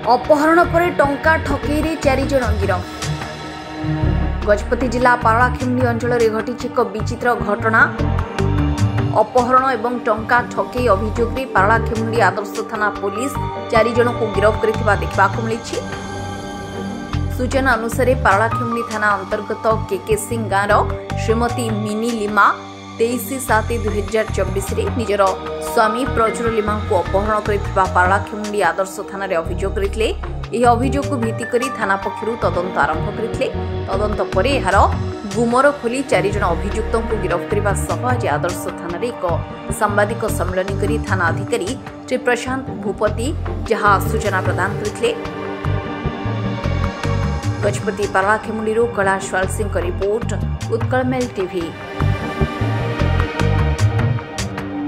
अपहरण पर टंका ठकेई 4 जन गिरफ। गजपति जिला पारलाखेमुंडी अंचल में घटी एक विचित्र घटना। अपहरण और टंका ठकेई अभियोग में पारलाखेमुंडी आदर्श थाना पुलिस 4 जन को गिरफ देखा मिली। सूचना अनुसार पारलाखेमुंडी थाना अंतर्गत केके सिंह गाँव श्रीमती मिनी लिमा 23/7/2024 निजर स्वामी प्रचुर लिमा को अपहरण कर पारलाखेमुंडी आदर्श थाना अभियोग करते। अभियोग को भित्ति करी थाना पक्षर तदंत आरंभ करते। तदंत पर यार गुमर खोली 4 जन अभियुक्त को गिरफ करने सह आज आदर्श थाना एक सांबादिक सम्मेलन कर थाना अधिकारी श्री प्रशांत भूपति जहां सूचना प्रदान करते। Gajapati Paralakhemundi Kailash Singh report Utkal mail TV.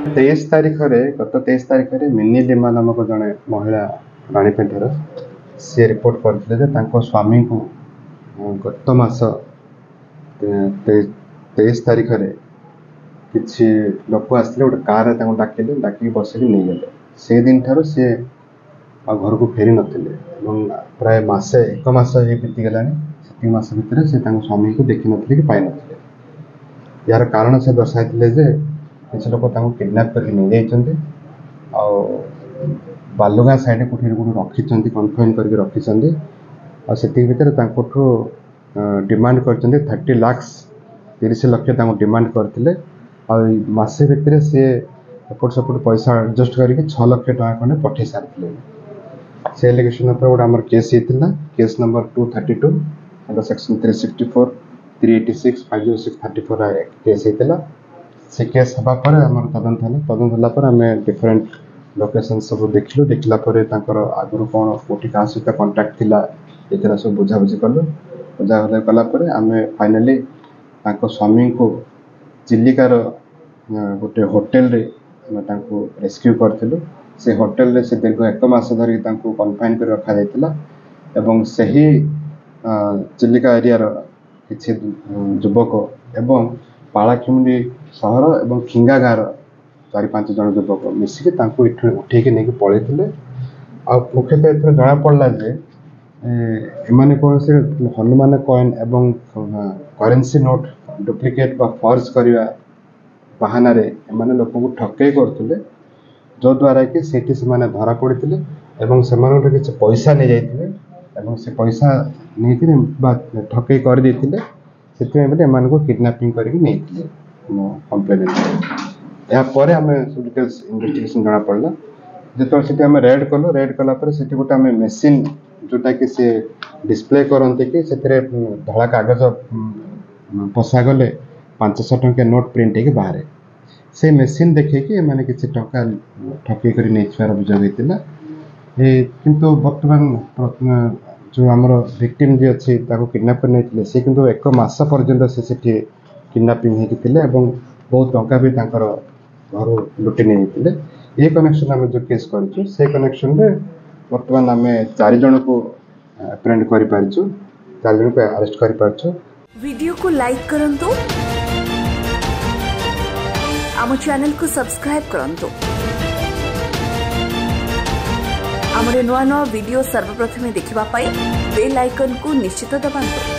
23 तारीख गत 23 तारीख मिनी लिमा नामक जड़े महिला राणीपेठर सी रिपोर्ट करते स्वामी को गत मास 23 तारीख किसी लोक आसते गोटे कार डाकिले डाक बसिक नहीं गले। से दिन ठार सी घर को फेरी नथिले प्राय मासे 1 मास बीतीगला। से मास भितर से स्वामी को देखी नथिले कि पाई नथिले। यार कारण से दर्शाई जे किसी लोक किडनैप करके नहीं जाइए बालुगाँ साइड कोठी रखी कन्फाइन करके रखी से भितर डिमांड कर 30 लाख 30 लक्ष डिमांड करते। मसे भितर सी एपट सेपट पैसा एडजस्ट करके 6 लाख टका खंडे पठे सारी। से एलिगेशन गोटे आम केस होता केस नंबर 232 सेक्शन 364 386 506 34 केस होता। से केस हाँपर आम तदंत है आम डिफरेन्ट लोकेशन सब देखला आगुरी कौन कौटी क्या सहित कंटाक्ट थिला ये सब बुझाबुझी कलु। बुझाबुझी कलापर आम फाइनाली स्वामी को चिलिकार गोटे होटेल रेस्क्यू करूँ। से होटेल रे से दीर्घ 1 मास धरिक कन्फाइन कर रखा जाइतिला एवं सही चिलिका एरियार किसी युवक एवं पारलाखेमुंडी सहर एवं खिंगा गाँव 4-5 जन युवक मिसिक उठेकी नहीं पलैते। मुख्यतः ये जना पड़ा जे एमाने कौन से हनुमान कॉइन एवं करेन्सी नोट डुप्लिकेट बा फर्ज करवा बहाना रे एमाने लोक को ठकई करते जो द्वारा कि सेठी से धरा पड़ते एवं से किसी पैसा नहीं जाते एवं से पैसा नहीं ठकई कर देते से एम किडनैपिंग करके कंप्लेन। यापर आम सब डिटेल्स इन्वेस्टिगेशन जना पड़ा जो से आम रेड कलु। रेड कलापर से गोटे आम मेसीन जोटा कि सी डिस्प्ले करते कि से धला कागज पशागले 500 टंका नोट प्रिंट हो बाहर से मेसीन देखिए मैंने किसी टंका ठकई कर अभियोग होता। किंतु बर्तमान जो आमर विक्टिम जी अच्छी किडनैप कर सी किंतु 1 मास पर्यंत से किडनैपिंग होते बहुत टंका भी घर लुटि नहीं। ये कनेक्शन आम जो केस कर से कनेक्शन में बर्तमान आम 4 जन को अप्रेंड कर 4 जन को अरेस्ट कर। वीडियो को लाइक करंतु, आम चैनल को सब्सक्राइब करंतु, आमरे नुआ नुआ वीडियो सर्वप्रथमे देखिबा पाई बेल आइकन को निश्चित दबांतु।